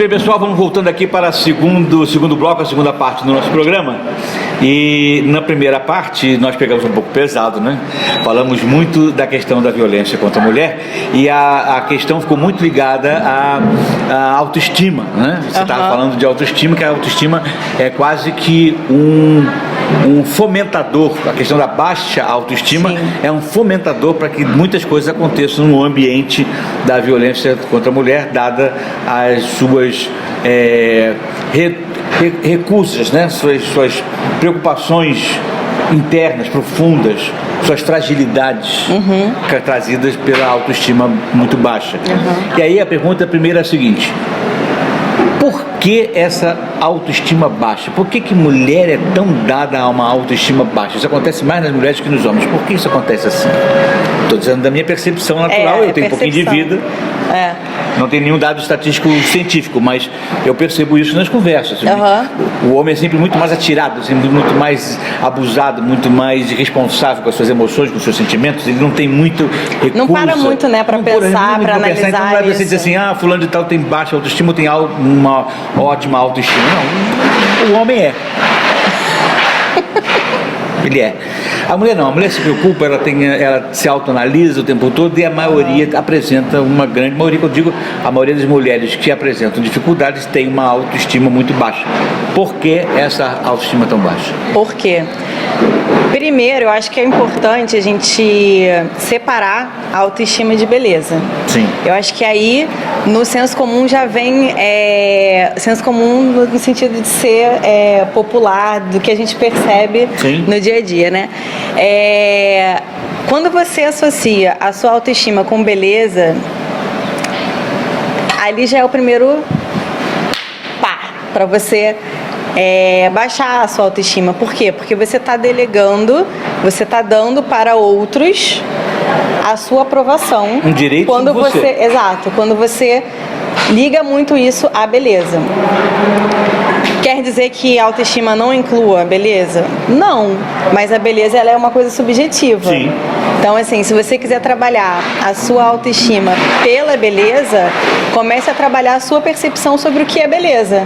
bem, pessoal, vamos voltando aqui para o segundo bloco, a segunda parte do nosso programa. E na primeira parte nós pegamos um pouco pesado, né? Falamos muito da questão da violência contra a mulher e a questão ficou muito ligada à autoestima, né? Você estava falando de autoestima, que a autoestima é quase que um fomentador. A questão da baixa autoestima é um fomentador para que muitas coisas aconteçam no ambiente da violência contra a mulher, dada as suas recusas, né? Suas preocupações internas, profundas, suas fragilidades trazidas pela autoestima muito baixa. E aí a pergunta primeira é a seguinte: por que essa autoestima baixa? Por que mulher é tão dada a uma autoestima baixa? Isso acontece mais nas mulheres que nos homens. Por que isso acontece assim? Estou dizendo da minha percepção natural, eu tenho um pouquinho de vida. Não tem nenhum dado estatístico científico, mas eu percebo isso nas conversas. O homem é sempre muito mais atirado, sempre muito mais abusado, muito mais irresponsável com as suas emoções, com os seus sentimentos. Ele não tem muito recurso. Não para muito, né, para pensar, para analisar. Então não é você dizer assim, fulano de tal tem baixa autoestima, tem uma ótima autoestima. Não, o homem é. Ele é. A mulher não, a mulher se preocupa, ela se autoanalisa o tempo todo e a maioria apresenta, uma grande maioria, que eu digo, a maioria das mulheres que apresentam dificuldades tem uma autoestima muito baixa. Por que essa autoestima tão baixa? Por quê? Primeiro, eu acho que é importante a gente separar a autoestima de beleza. Sim. Eu acho que aí, no senso comum, já vem senso comum no sentido de ser popular, do que a gente percebe no dia a dia, né? Quando você associa a sua autoestima com beleza, ali já é o primeiro para você baixar a sua autoestima. Por quê? Porque você está delegando, você está dando para outros a sua aprovação. Um direito quando de você. Exato, quando você liga muito isso à beleza. Quer dizer que a autoestima não inclua a beleza? Não, mas a beleza ela é uma coisa subjetiva. Sim. Então, assim, se você quiser trabalhar a sua autoestima pela beleza, comece a trabalhar a sua percepção sobre o que é beleza.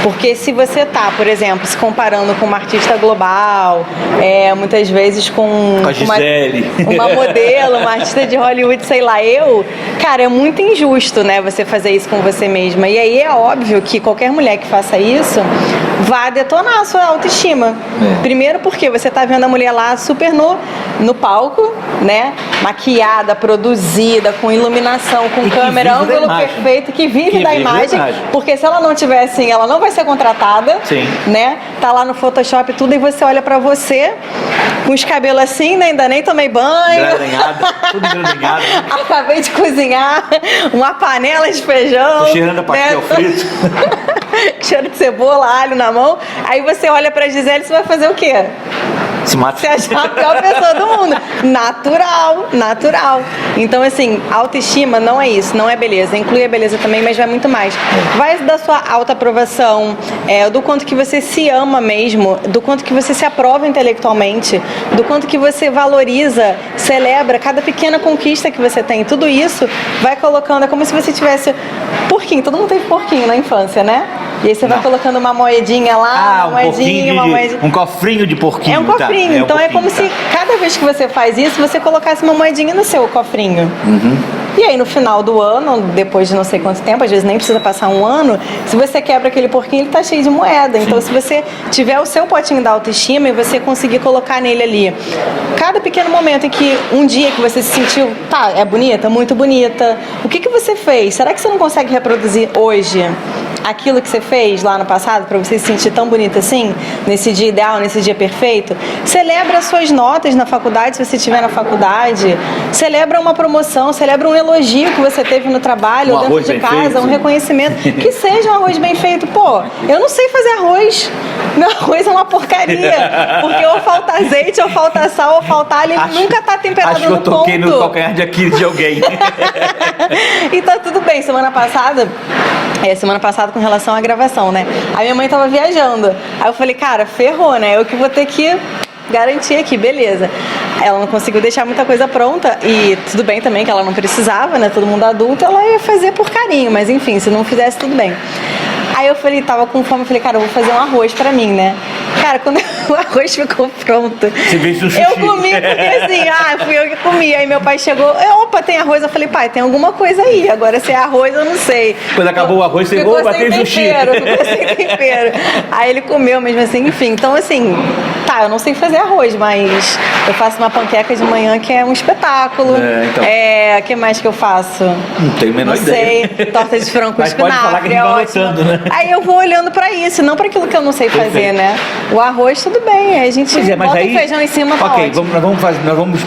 Porque se você está, por exemplo, se comparando com uma artista global, muitas vezes com a Gisele, uma modelo, uma artista de Hollywood, sei lá, cara, é muito injusto, né, você fazer isso com você mesma. E aí é óbvio que qualquer mulher que faça isso vai detonar a sua autoestima. Primeiro porque você está vendo a mulher lá super no palco, né, maquiada, produzida, com iluminação, com câmera, ângulo perfeito, que vive da imagem. Porque se ela não tiver assim, ela não vai ser contratada, né? Tá lá no Photoshop e tudo, e você olha pra você com os cabelos assim, né? Ainda nem tomei banho. Tudo engradenhado. Acabei de cozinhar uma panela de feijão. Tô cheirando a pastel frito. Cheiro de cebola, alho na mão. Aí você olha pra Gisele e você vai fazer o quê? Se mata. Você achar a pior pessoa do mundo. Natural. Então, assim, autoestima não é isso, não é beleza. Inclui a beleza também, mas vai muito mais. Vai da sua autoaprovação, do quanto que você se ama mesmo, do quanto que você se aprova intelectualmente, do quanto que você valoriza, celebra cada pequena conquista que você tem. Tudo isso vai colocando, é como se você tivesse porquinho. Todo mundo teve porquinho na infância, né? E aí você vai colocando uma moedinha lá, uma moedinha. Um cofrinho de porquinho. É um cofrinho. Então é como se cada vez que você faz isso, você colocasse uma moedinha no seu cofrinho. E aí no final do ano, depois de não sei quanto tempo, às vezes nem precisa passar um ano, se você quebra aquele porquinho, ele tá cheio de moeda. Então se você tiver o seu potinho da autoestima e você conseguir colocar nele ali, cada pequeno momento em que um dia que você se sentiu, é bonita, muito bonita, o que você fez? Será que você não consegue reproduzir hoje aquilo que você fez lá no passado para você se sentir tão bonita assim, nesse dia ideal, nesse dia perfeito? Celebra as suas notas na faculdade, se você estiver na faculdade. Celebra uma promoção, celebra um elogio que você teve no trabalho, ou dentro de casa, um reconhecimento. Que seja um arroz bem feito. Pô, eu não sei fazer arroz. Meu arroz é uma porcaria. Porque ou falta azeite, ou falta sal, ou falta alho, ele nunca tá temperado no ponto. Acho que eu toquei no calcanhar de Aquiles de alguém. Então tudo bem, semana passada com relação à gravação, né? A minha mãe tava viajando. Aí eu falei, cara, ferrou, né? Eu que vou ter que garantir aqui, beleza. ela não conseguiu deixar muita coisa pronta e tudo bem também que ela não precisava, né? Todo mundo adulto, ela ia fazer por carinho, mas enfim, se não fizesse, tudo bem. Aí eu falei, tava com fome, eu falei, cara, eu vou fazer um arroz pra mim, né? Cara, quando o arroz ficou pronto, Você fez um sushi. eu comi porque assim, fui eu que comi. Aí meu pai chegou, opa, tem arroz? Eu falei, pai, tem alguma coisa aí. Agora se é arroz, eu não sei. Quando acabou o arroz, você ficou sem sushi. Ficou sem tempero. Aí ele comeu mesmo assim, enfim. Então assim, tá, eu não sei fazer arroz, mas eu faço uma panqueca de manhã que é um espetáculo. Então. O que mais que eu faço? Não tenho a menor ideia. Não sei, torta de frango com mas espinafre, pode falar que a gente vai anotando, né? Aí eu vou olhando pra isso, não pra aquilo que eu não sei fazer, Perfeito. né? O arroz, tudo bem, aí a gente bota o feijão em cima, tá ok, ótimo. nós vamos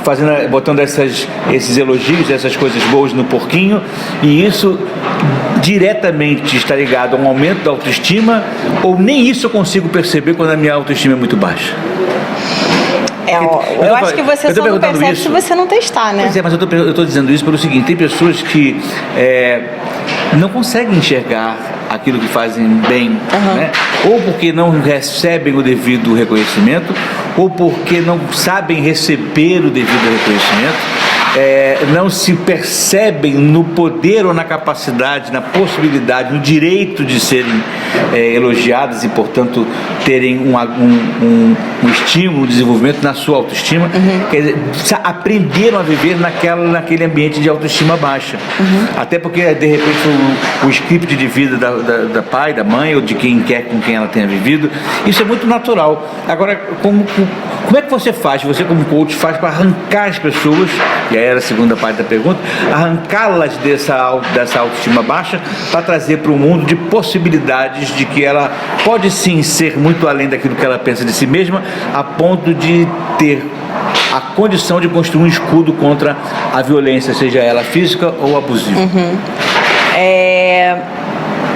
fazendo, botando esses elogios, essas coisas boas no porquinho, e isso diretamente está ligado a um aumento da autoestima, ou nem isso eu consigo perceber quando a minha autoestima é muito baixa? Eu acho que você só não percebe se você não testar, né? Pois é, mas eu estou dizendo isso pelo seguinte, tem pessoas que não conseguem enxergar aquilo que fazem bem, né? Ou porque não recebem o devido reconhecimento, ou porque não sabem receber o devido reconhecimento, não se percebem no poder ou na capacidade, na possibilidade, no direito de serem elogiadas e, portanto, terem um estímulo, um desenvolvimento na sua autoestima. Quer dizer, aprenderam a viver naquele ambiente de autoestima baixa. Até porque, de repente, o script de vida da pai, da mãe ou de quem quer com quem ela tenha vivido, isso é muito natural. Agora, como é que você faz, você como coach faz para arrancar as pessoas, e aí era a segunda parte da pergunta, arrancá-las dessa autoestima baixa para trazer para o mundo de possibilidades de que ela pode sim ser muito além daquilo que ela pensa de si mesma, a ponto de ter a condição de construir um escudo contra a violência, seja ela física ou abusiva.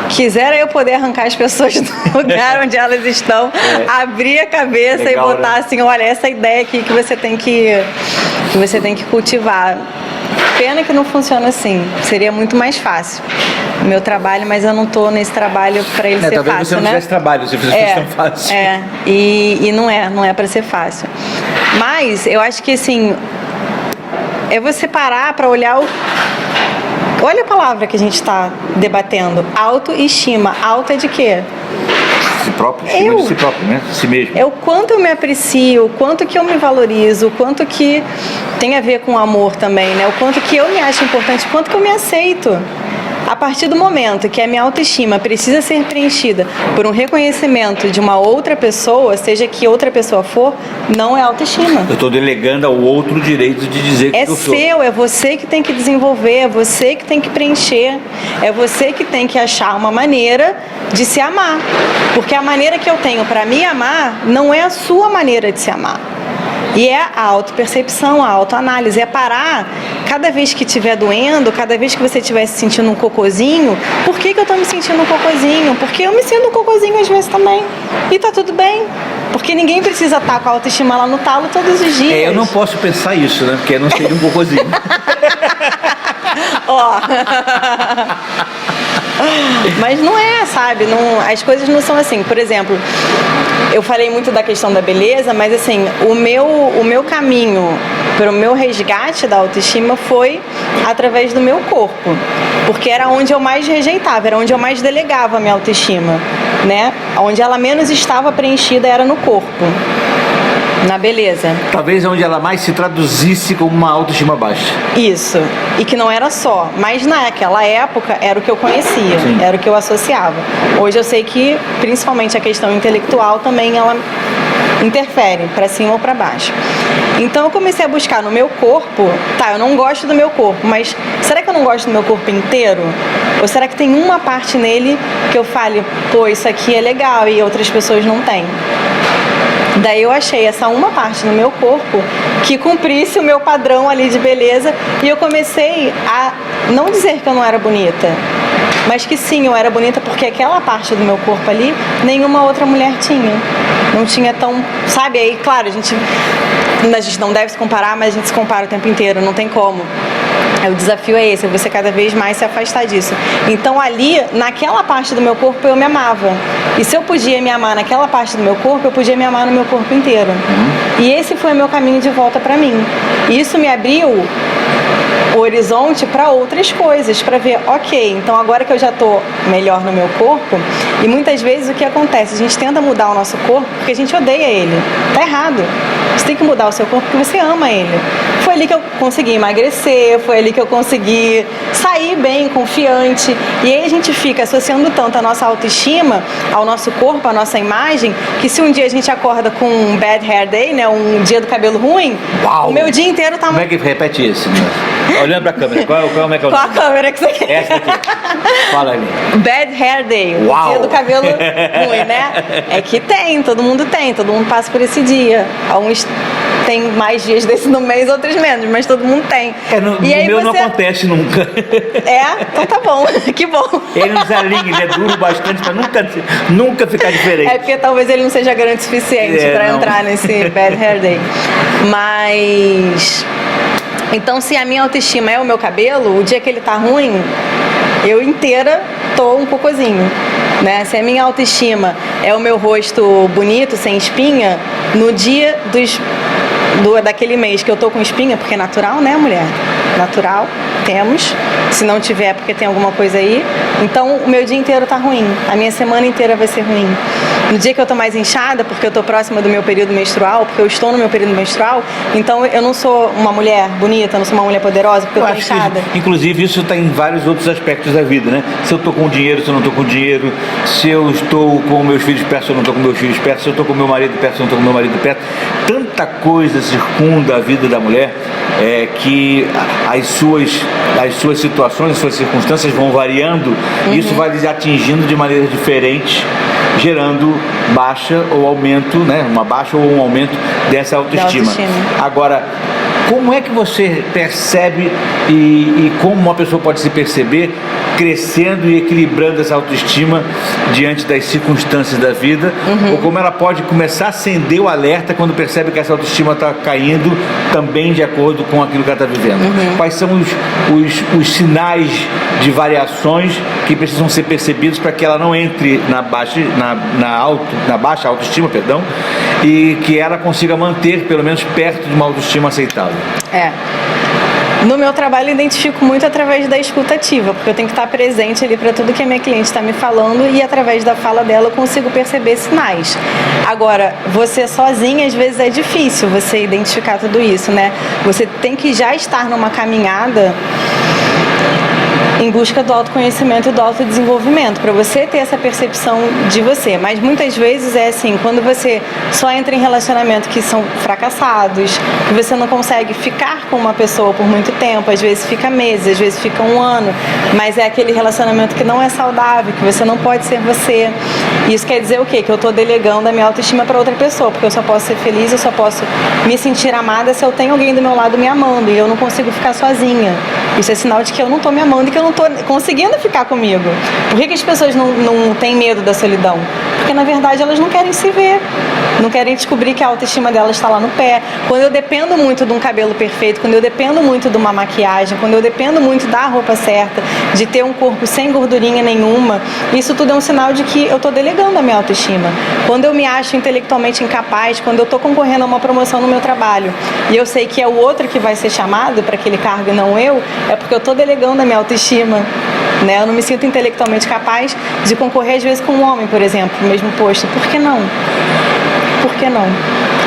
Quisera eu poder arrancar as pessoas do lugar onde elas estão, abrir a cabeça legal, e botar, né? Assim, olha, essa ideia aqui que você tem que cultivar. Pena que não funciona assim. Seria muito mais fácil o meu trabalho, mas eu não estou nesse trabalho para ele ser talvez fácil, você não né? tivesse trabalho, se fosse tão fácil. E não é para ser fácil. Mas eu acho que assim, é você parar para olhar Olha a palavra que a gente está debatendo. Autoestima. Auto é de quê? Si próprio, estima de si próprio, né? Si mesmo. É o quanto eu me aprecio, o quanto que eu me valorizo, o quanto que tem a ver com amor também, né? O quanto que eu me acho importante, o quanto que eu me aceito. A partir do momento que a minha autoestima precisa ser preenchida por um reconhecimento de uma outra pessoa, seja que outra pessoa for, não é autoestima. Eu estou delegando ao outro o direito de dizer que eu sou. É seu, é você que tem que desenvolver, é você que tem que preencher, é você que tem que achar uma maneira de se amar. Porque a maneira que eu tenho para me amar não é a sua maneira de se amar. E é a autopercepção, a autoanálise, é parar cada vez que estiver doendo, cada vez que você estiver se sentindo um cocôzinho, por que eu estou me sentindo um cocôzinho? Porque eu me sinto um cocôzinho às vezes também. E tá tudo bem. Porque ninguém precisa estar com a autoestima lá no talo todos os dias. Eu não posso pensar isso, né? Porque eu não seria um cocôzinho. Mas não é, sabe? Não, as coisas não são assim. Por exemplo, eu falei muito da questão da beleza, mas assim, o meu caminho para o meu resgate da autoestima foi através do meu corpo. Porque era onde eu mais rejeitava, era onde eu mais delegava a minha autoestima, né? Onde ela menos estava preenchida era no corpo. Na beleza. Talvez onde ela mais se traduzisse como uma autoestima baixa. Isso. E que não era só. Mas naquela época era o que eu conhecia. Sim. Era o que eu associava. Hoje eu sei que, principalmente a questão intelectual, também ela interfere para cima ou para baixo. Então eu comecei a buscar no meu corpo, tá, eu não gosto do meu corpo, mas será que eu não gosto do meu corpo inteiro? Ou será que tem uma parte nele que eu fale, pô, isso aqui é legal e outras pessoas não têm? Daí eu achei essa uma parte no meu corpo que cumprisse o meu padrão ali de beleza e eu comecei a não dizer que eu não era bonita, mas que sim, eu era bonita porque aquela parte do meu corpo ali nenhuma outra mulher tinha. Não tinha tão, sabe? Aí, claro, a gente não deve se comparar, mas a gente se compara o tempo inteiro, não tem como. O desafio é esse, é você cada vez mais se afastar disso. Então ali, naquela parte do meu corpo, eu me amava. E se eu podia me amar naquela parte do meu corpo, eu podia me amar no meu corpo inteiro. E esse foi o meu caminho de volta pra mim. E isso me abriu o horizonte para outras coisas, para ver, ok, então agora que eu já tô melhor no meu corpo, e muitas vezes o que acontece? A gente tenta mudar o nosso corpo porque a gente odeia ele. Tá errado. Você tem que mudar o seu corpo porque você ama ele. Foi ali que eu consegui emagrecer, foi ali que eu consegui sair bem, confiante. E aí a gente fica associando tanto a nossa autoestima ao nosso corpo, à nossa imagem, que se um dia a gente acorda com um bad hair day, né, um dia do cabelo ruim, Uau. o meu dia inteiro tá... Como é que repete isso? Olhando pra câmera, qual é que é o Qual a câmera que você quer? Essa aqui. Fala ali. Bad hair day, o Uau. dia do cabelo ruim, né? É que todo mundo passa por esse dia. Alguns tem mais dias desse no mês, outros menos, mas todo mundo tem. No meu não acontece nunca. É? Então tá bom, que bom. Ele não desalinha, ele é duro bastante pra nunca ficar diferente. É porque talvez ele não seja grande o suficiente pra entrar nesse bad hair day. Mas... Então, se a minha autoestima é o meu cabelo, o dia que ele tá ruim, eu inteira tô um cocôzinho, né? Se a minha autoestima é o meu rosto bonito, sem espinha, no dia daquele mês que eu tô com espinha, porque é natural, né, mulher? Natural, temos. Se não tiver, porque tem alguma coisa aí. Então, o meu dia inteiro tá ruim. A minha semana inteira vai ser ruim. No dia que eu tô mais inchada, porque eu tô próxima do meu período menstrual, porque eu estou no meu período menstrual, então eu não sou uma mulher bonita, não sou uma mulher poderosa, porque eu tô inchada. Inclusive, isso está em vários outros aspectos da vida, né? Se eu tô com dinheiro, se eu não tô com dinheiro, se eu estou com meus filhos perto, se eu não tô com meus filhos perto, se eu tô com meu marido perto, se eu não tô com meu marido perto. Tanta coisa circunda a vida da mulher que as suas situações, as suas circunstâncias vão variando, e isso vai lhes atingindo de maneiras diferentes, gerando baixa ou aumento, né? Uma baixa ou um aumento dessa autoestima. Agora, como é que você percebe e como uma pessoa pode se perceber crescendo e equilibrando essa autoestima diante das circunstâncias da vida, ou como ela pode começar a acender o alerta quando percebe que essa autoestima está caindo também de acordo com aquilo que ela está vivendo? Quais são os sinais de variações que precisam ser percebidos para que ela não entre na baixa autoestima, e que ela consiga manter pelo menos perto de uma autoestima aceitável? No meu trabalho eu identifico muito através da escuta ativa, porque eu tenho que estar presente ali para tudo que a minha cliente está me falando, e através da fala dela eu consigo perceber sinais. Agora, você sozinha às vezes é difícil você identificar tudo isso, né? Você tem que já estar numa caminhada em busca do autoconhecimento e do autodesenvolvimento, para você ter essa percepção de você. Mas muitas vezes é assim, quando você só entra em relacionamentos que são fracassados, que você não consegue ficar com uma pessoa por muito tempo, às vezes fica meses, às vezes fica um ano, mas é aquele relacionamento que não é saudável, que você não pode ser você. Isso quer dizer o quê? Que eu estou delegando a minha autoestima para outra pessoa, porque eu só posso ser feliz, eu só posso me sentir amada se eu tenho alguém do meu lado me amando, e eu não consigo ficar sozinha. Isso é sinal de que eu não estou me amando e que eu não estou conseguindo ficar comigo. Por que as pessoas não têm medo da solidão? Porque na verdade elas não querem se ver, não querem descobrir que a autoestima delas está lá no pé. Quando eu dependo muito de um cabelo perfeito, quando eu dependo muito de uma maquiagem, quando eu dependo muito da roupa certa, de ter um corpo sem gordurinha nenhuma, isso tudo é um sinal de que eu estou delegando a minha autoestima. Quando eu me acho intelectualmente incapaz, quando eu estou concorrendo a uma promoção no meu trabalho e eu sei que é o outro que vai ser chamado para aquele cargo e não eu, é porque eu estou delegando a minha autoestima, né? Eu não me sinto intelectualmente capaz de concorrer às vezes com um homem, por exemplo, no mesmo posto. Por que não? Por que não?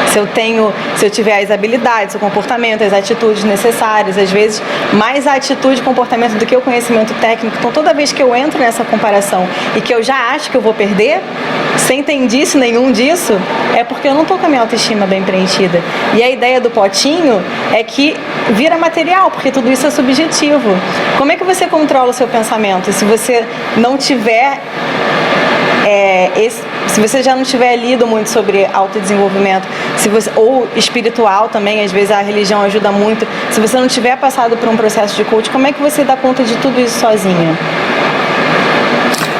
Se eu tiver as habilidades, o comportamento, as atitudes necessárias, às vezes mais a atitude e comportamento do que o conhecimento técnico. Então toda vez que eu entro nessa comparação e que eu já acho que eu vou perder, sem ter indício nenhum disso, é porque eu não estou com a minha autoestima bem preenchida. E a ideia do potinho é que vira material, porque tudo isso é subjetivo. Como é que você controla o seu pensamento? Se você não tiver se você já não tiver lido muito sobre autodesenvolvimento, ou espiritual também, às vezes a religião ajuda muito, se você não tiver passado por um processo de coach, como é que você dá conta de tudo isso sozinha?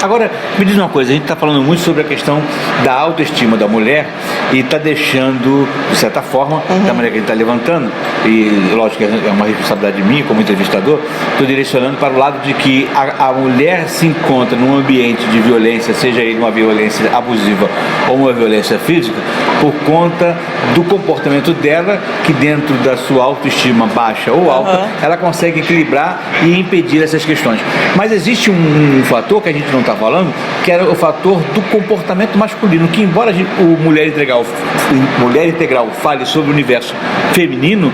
Agora, me diz uma coisa, a gente está falando muito sobre a questão da autoestima da mulher e está deixando, de certa forma, da maneira que a gente está levantando, e lógico que é uma responsabilidade minha como entrevistador, estou direcionando para o lado de que a mulher se encontra num ambiente de violência, seja ele uma violência abusiva ou uma violência física, por conta do comportamento dela, que dentro da sua autoestima baixa ou alta, ela consegue equilibrar e impedir essas questões. Mas existe um fator que a gente não está falando, que era o fator do comportamento masculino, que embora o Mulher Integral fale sobre o universo feminino,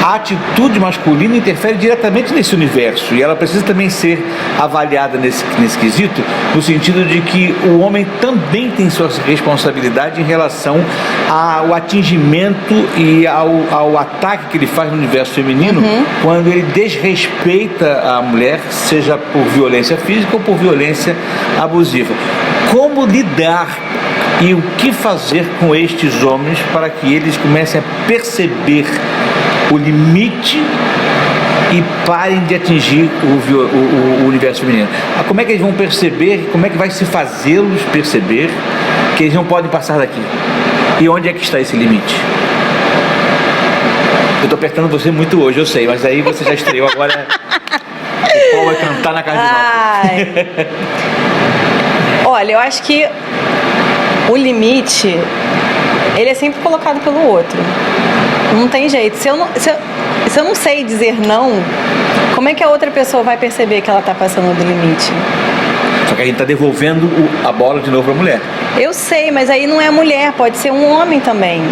a atitude masculina interfere diretamente nesse universo e ela precisa também ser avaliada nesse quesito, no sentido de que o homem também tem sua responsabilidade em relação ao atingimento e ao ataque que ele faz no universo feminino, quando ele desrespeita a mulher, seja por violência física ou por violência abusiva. Como lidar e o que fazer com estes homens para que eles comecem a perceber o limite e parem de atingir o universo feminino? Como é que eles vão perceber, como é que vai se fazê-los perceber que eles não podem passar daqui? E onde é que está esse limite? Eu estou apertando você muito hoje, eu sei, mas aí você já estreou, agora o pau vai cantar na casa de nós. Olha, eu acho que o limite, ele é sempre colocado pelo outro. Não tem jeito. Se eu não sei dizer não, como é que a outra pessoa vai perceber que ela está passando do limite? Só que a gente está devolvendo a bola de novo para a mulher. Eu sei, mas aí não é a mulher, pode ser um homem também.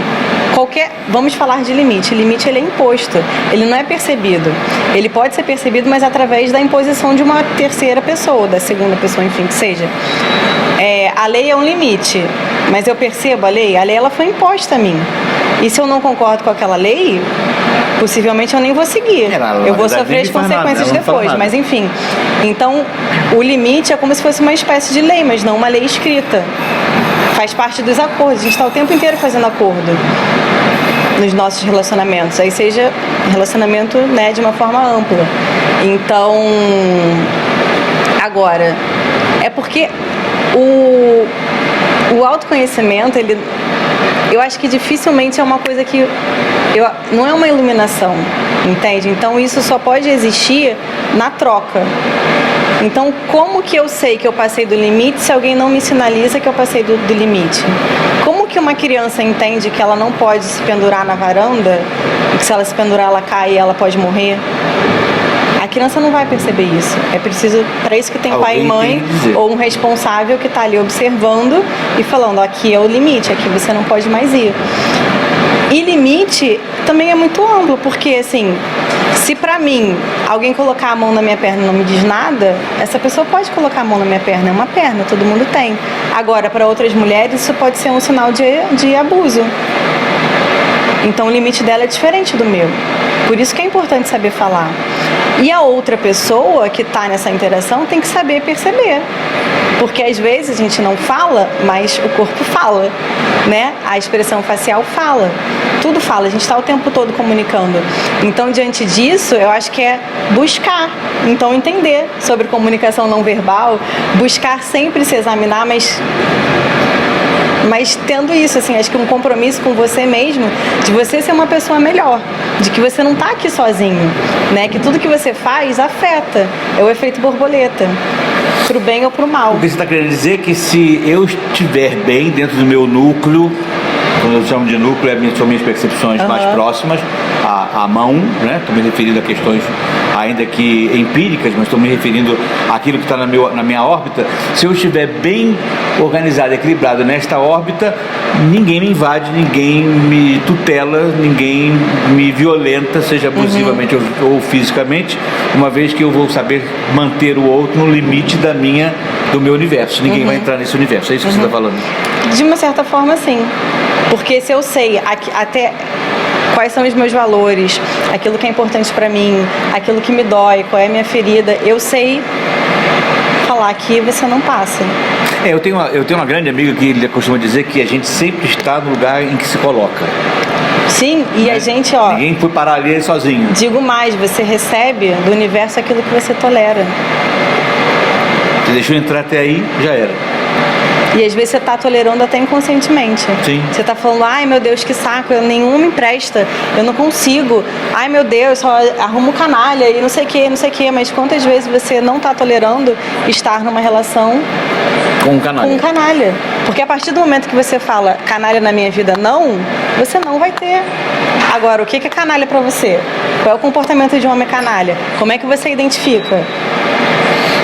Vamos falar de limite. O limite, ele é imposto, ele não é percebido. Ele pode ser percebido, mas através da imposição de uma terceira pessoa, da segunda pessoa, enfim, que seja. A lei é um limite, mas eu percebo a lei ela foi imposta a mim. E se eu não concordo com aquela lei, possivelmente eu nem vou seguir. Eu vou sofrer as consequências depois, mas enfim. Então, o limite é como se fosse uma espécie de lei, mas não uma lei escrita. Faz parte dos acordos. A gente está o tempo inteiro fazendo acordo nos nossos relacionamentos. Aí seja relacionamento, né, de uma forma ampla. Então, agora, é porque o autoconhecimento, eu acho que dificilmente é uma coisa que não é uma iluminação, entende? Então isso só pode existir na troca. Então como que eu sei que eu passei do limite se alguém não me sinaliza que eu passei do limite? Como que uma criança entende que ela não pode se pendurar na varanda, e que se ela se pendurar ela cai e ela pode morrer? A criança não vai perceber isso. É preciso, para isso que tem pai e mãe ou um responsável que está ali observando e falando, aqui é o limite, aqui você não pode mais ir. E limite também é muito amplo, porque assim, se pra mim alguém colocar a mão na minha perna e não me diz nada, essa pessoa pode colocar a mão na minha perna, é uma perna, todo mundo tem. Agora, para outras mulheres, isso pode ser um sinal de abuso. Então o limite dela é diferente do meu. Por isso que é importante saber falar. E a outra pessoa que está nessa interação tem que saber perceber. Porque às vezes a gente não fala, mas o corpo fala, né? A expressão facial fala. Tudo fala, a gente está o tempo todo comunicando. Então, diante disso, eu acho que é buscar. Então, entender sobre comunicação não verbal, buscar sempre se examinar, mas tendo isso, assim, acho que um compromisso com você mesmo, de você ser uma pessoa melhor, de que você não está aqui sozinho, né? Que tudo que você faz afeta, é o efeito borboleta, pro bem ou pro mal. O que você está querendo dizer é que se eu estiver bem dentro do meu núcleo, quando eu chamo de núcleo, são minhas percepções mais próximas à mão, né? Estou me referindo a questões ainda que empíricas, mas estou me referindo àquilo que está na minha órbita. Se eu estiver bem organizado, equilibrado nesta órbita, ninguém me invade, ninguém me tutela, ninguém me violenta, seja abusivamente ou fisicamente, uma vez que eu vou saber manter o outro no limite do meu universo. Ninguém vai entrar nesse universo. É isso que você está falando? De uma certa forma, sim. Porque se eu sei até quais são os meus valores, aquilo que é importante para mim, aquilo que me dói, qual é a minha ferida, eu sei falar que você não passa. Eu tenho uma grande amiga que ele costuma dizer que a gente sempre está no lugar em que se coloca. Sim, e a gente, ninguém foi parar ali sozinho. Digo mais, você recebe do universo aquilo que você tolera. Você deixou entrar até aí, já era. E às vezes você tá tolerando até inconscientemente. Sim. Você tá falando, ai meu Deus, que saco, nenhum me empresta, eu não consigo. Ai meu Deus, só arrumo canalha e não sei o que. Mas quantas vezes você não tá tolerando estar numa relação com um canalha? Com um canalha. Porque a partir do momento que você fala canalha na minha vida não, você não vai ter. Agora, o que é canalha pra você? Qual é o comportamento de um homem canalha? Como é que você identifica?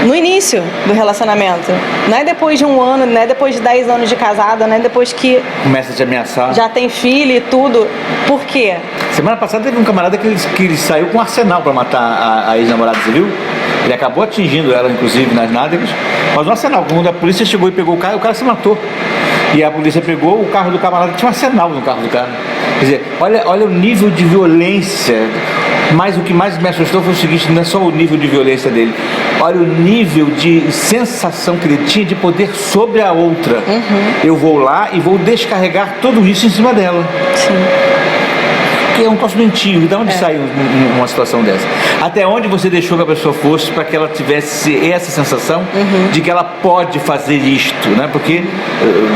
No início do relacionamento. Não é depois de um ano, não é depois de 10 anos de casada, não é depois que começa a te ameaçar. Já tem filho e tudo. Por quê? Semana passada teve um camarada que ele saiu com um arsenal pra matar a ex-namorada, você viu? Ele acabou atingindo ela, inclusive, nas nádegas. Mas um arsenal. Quando a polícia chegou e pegou o cara se matou. E a polícia pegou o carro do camarada, tinha um arsenal no carro do cara. Quer dizer, olha o nível de violência. Mas o que mais me assustou foi o seguinte, não é só o nível de violência dele. Olha o nível de sensação que ele tinha de poder sobre a outra. Eu vou lá e vou descarregar tudo isso em cima dela. Sim. Que é um troço doentio. De onde sai uma situação dessa? Até onde você deixou que a pessoa fosse para que ela tivesse essa sensação de que ela pode fazer isto, né? Porque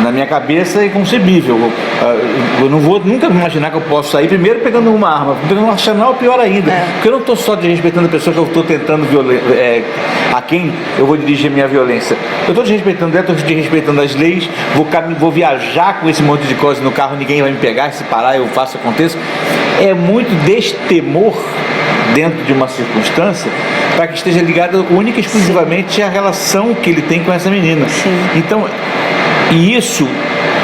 na minha cabeça é inconcebível. Eu não vou nunca imaginar que eu posso sair primeiro pegando uma arma, pegando um arsenal, pior ainda. Porque eu não estou só desrespeitando a pessoa que eu estou tentando a quem eu vou dirigir a minha violência. Eu estou desrespeitando ela, estou desrespeitando as leis, vou viajar com esse monte de coisa no carro, ninguém vai me pegar, se parar eu faço, aconteça. É muito destemor dentro de uma circunstância para que esteja ligado única e exclusivamente à relação que ele tem com essa menina. Sim. Então, e isso,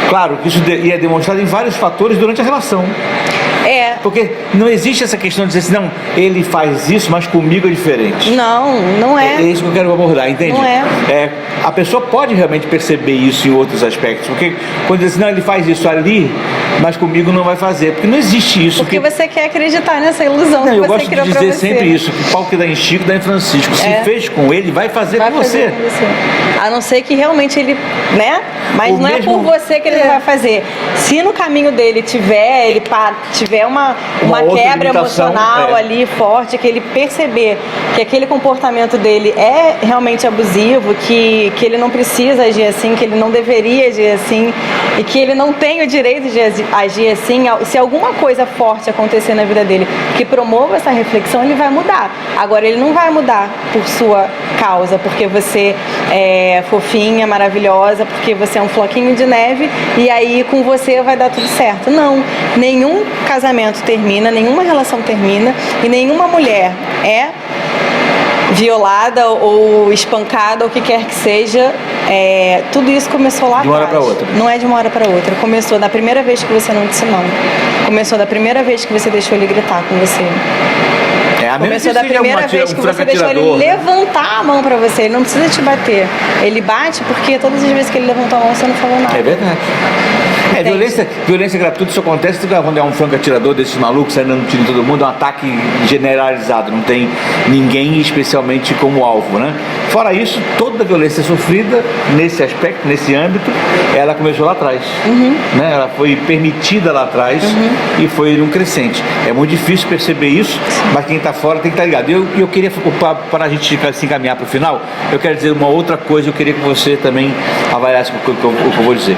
claro, que isso é demonstrado em vários fatores durante a relação. Porque não existe essa questão de dizer assim, não, ele faz isso, mas comigo é diferente. Não é. É isso que eu quero abordar, entende? Não é. A pessoa pode realmente perceber isso em outros aspectos, porque quando diz assim, não, ele faz isso ali, mas comigo não vai fazer, porque não existe isso. Porque você quer acreditar nessa ilusão que eu você gosto criou de pra dizer você. sempre isso, que o pau que dá em Chico dá em Francisco. Se fez com ele, vai fazer com você. A não ser que realmente ele, né? Mas não é por você que ele não vai fazer. Se no caminho dele tiver uma quebra emocional ali forte, que ele perceber que aquele comportamento dele é realmente abusivo, que ele não precisa agir assim, que ele não deveria agir assim e que ele não tem o direito de agir assim, se alguma coisa forte acontecer na vida dele que promova essa reflexão, ele vai mudar. Agora, ele não vai mudar por sua causa, porque você é fofinha, maravilhosa, porque você é um floquinho de neve e aí com você vai dar tudo certo. Não, nenhum casamento termina, nenhuma relação termina e nenhuma mulher é violada ou espancada, ou o que quer que seja. Tudo isso começou lá atrás. De uma hora para outra. Não é de uma hora para outra. Começou da primeira vez que você não disse não. Começou da primeira vez que você deixou ele gritar com você. Começou da primeira vez que você deixou ele levantar a mão pra você. Ele não precisa te bater. Ele bate porque todas as vezes que ele levantou a mão você não falou nada. É verdade. Violência gratuita, isso acontece quando é um franco atirador desses malucos saindo no tiro em todo mundo, é um ataque generalizado, não tem ninguém especialmente como alvo, né? Fora isso, toda a violência sofrida nesse aspecto, nesse âmbito, ela começou lá atrás, né? Ela foi permitida lá atrás e foi num crescente. É muito difícil perceber isso, mas quem está fora tem que estar ligado. Eu queria, para a gente se encaminhar para o final, eu quero dizer uma outra coisa, eu queria que você também avaliasse o que eu vou dizer.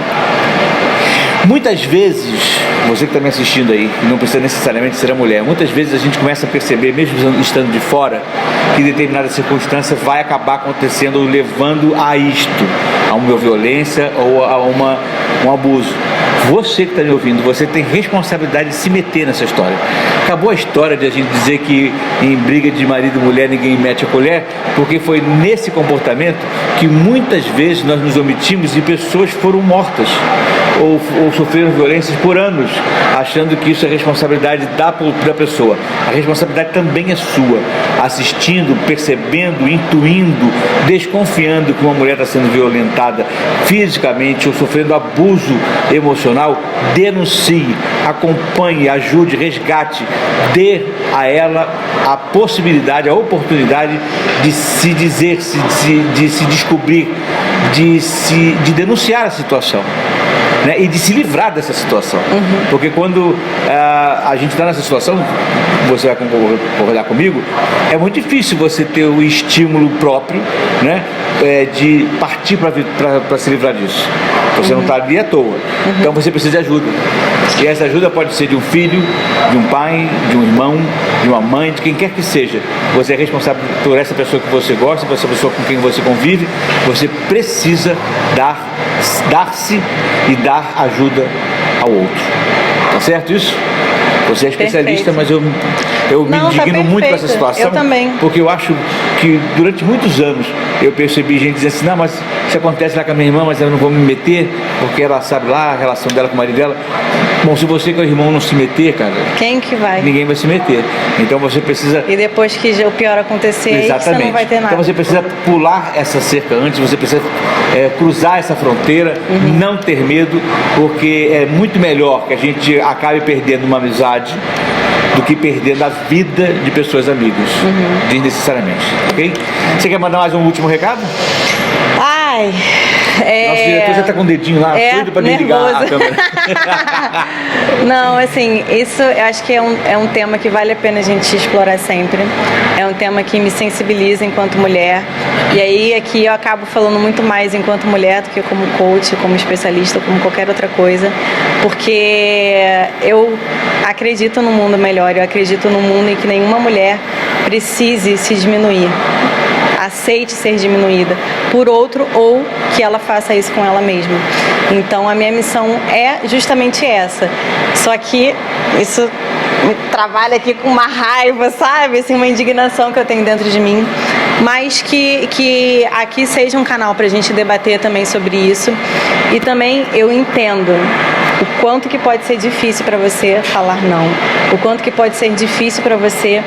Muitas vezes, você que está me assistindo aí, não precisa necessariamente ser a mulher, muitas vezes a gente começa a perceber, mesmo estando de fora, que determinada circunstância vai acabar acontecendo ou levando a isto, a uma violência ou a um abuso. Você que está me ouvindo, você tem responsabilidade de se meter nessa história. Acabou a história de a gente dizer que em briga de marido e mulher ninguém mete a colher, porque foi nesse comportamento que muitas vezes nós nos omitimos e pessoas foram mortas ou sofreram violências por anos, achando que isso é responsabilidade da pessoa. A responsabilidade também é sua, assistindo, percebendo, intuindo, desconfiando que uma mulher está sendo violentada fisicamente ou sofrendo abuso emocional, denuncie, acompanhe, ajude, resgate, dê a ela a possibilidade, a oportunidade de se dizer, de se descobrir, de denunciar a situação. Né, e de se livrar dessa situação. Porque quando a gente está nessa situação, você vai concordar comigo, é muito difícil você ter o estímulo próprio, né, de partir para se livrar disso. Você não está ali à toa. Então você precisa de ajuda. E essa ajuda pode ser de um filho, de um pai, de um irmão, de uma mãe, de quem quer que seja. Você é responsável por essa pessoa que você gosta, por essa pessoa com quem você convive. Você precisa dar-se e dar ajuda ao outro. Tá certo isso? Você é especialista, mas eu me indigno muito com essa situação. Eu também. Porque eu acho que durante muitos anos eu percebi gente dizendo assim, não, mas isso acontece lá com a minha irmã, mas eu não vou me meter, porque ela sabe lá a relação dela com o marido dela. Bom, se você com o irmão não se meter, cara... Quem que vai? Ninguém vai se meter. Então você precisa... E depois que o pior acontecer, exatamente, você não vai ter nada. Então você precisa pular essa cerca antes, você precisa cruzar essa fronteira, não ter medo, porque é muito melhor que a gente acabe perdendo uma amizade do que perdendo a vida de pessoas amigas, desnecessariamente, ok? Você quer mandar mais um último recado? Ai... Nosso diretor já está com o dedinho lá, doido para desligar a câmera. Não, assim, isso eu acho que é um tema que vale a pena a gente explorar sempre. É um tema que me sensibiliza enquanto mulher. E aí aqui eu acabo falando muito mais enquanto mulher do que como coach, como especialista, como qualquer outra coisa. Porque eu acredito num mundo melhor, eu acredito num mundo em que nenhuma mulher precise se diminuir. Aceite ser diminuída por outro ou que ela faça isso com ela mesma. Então a minha missão é justamente essa. Só que isso me trabalha aqui com uma raiva, sabe? Assim, uma indignação que eu tenho dentro de mim. Mas que aqui seja um canal para a gente debater também sobre isso. E também eu entendo o quanto que pode ser difícil para você falar não. O quanto que pode ser difícil para você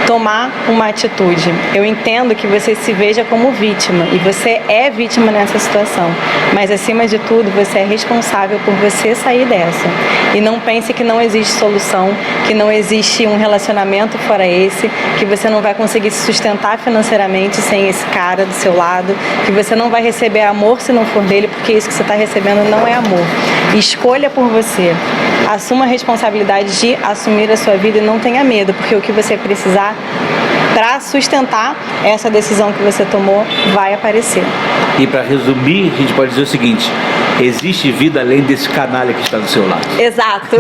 tomar uma atitude. Eu entendo que você se veja como vítima. E você é vítima nessa situação. Mas, acima de tudo, você é responsável por você sair dessa. E não pense que não existe solução, que não existe um relacionamento fora esse, que você não vai conseguir se sustentar financeiramente sem esse cara do seu lado, que você não vai receber amor se não for dele, porque isso que você está recebendo não é amor. Escolha por você. Assuma a responsabilidade de assumir a sua vida e não tenha medo, porque o que você precisar para sustentar essa decisão que você tomou vai aparecer. E para resumir, a gente pode dizer o seguinte: existe vida além desse canalha que está do seu lado. Exato.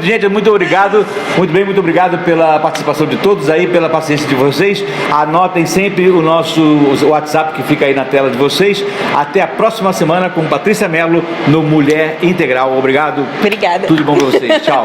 Gente, muito obrigado. Muito obrigado pela participação de todos aí, pela paciência de vocês. Anotem sempre o nosso WhatsApp que fica aí na tela de vocês. Até a próxima semana com Patrícia Mello no Mulher Integral. Obrigado. Obrigada. Tudo de bom para vocês. Tchau.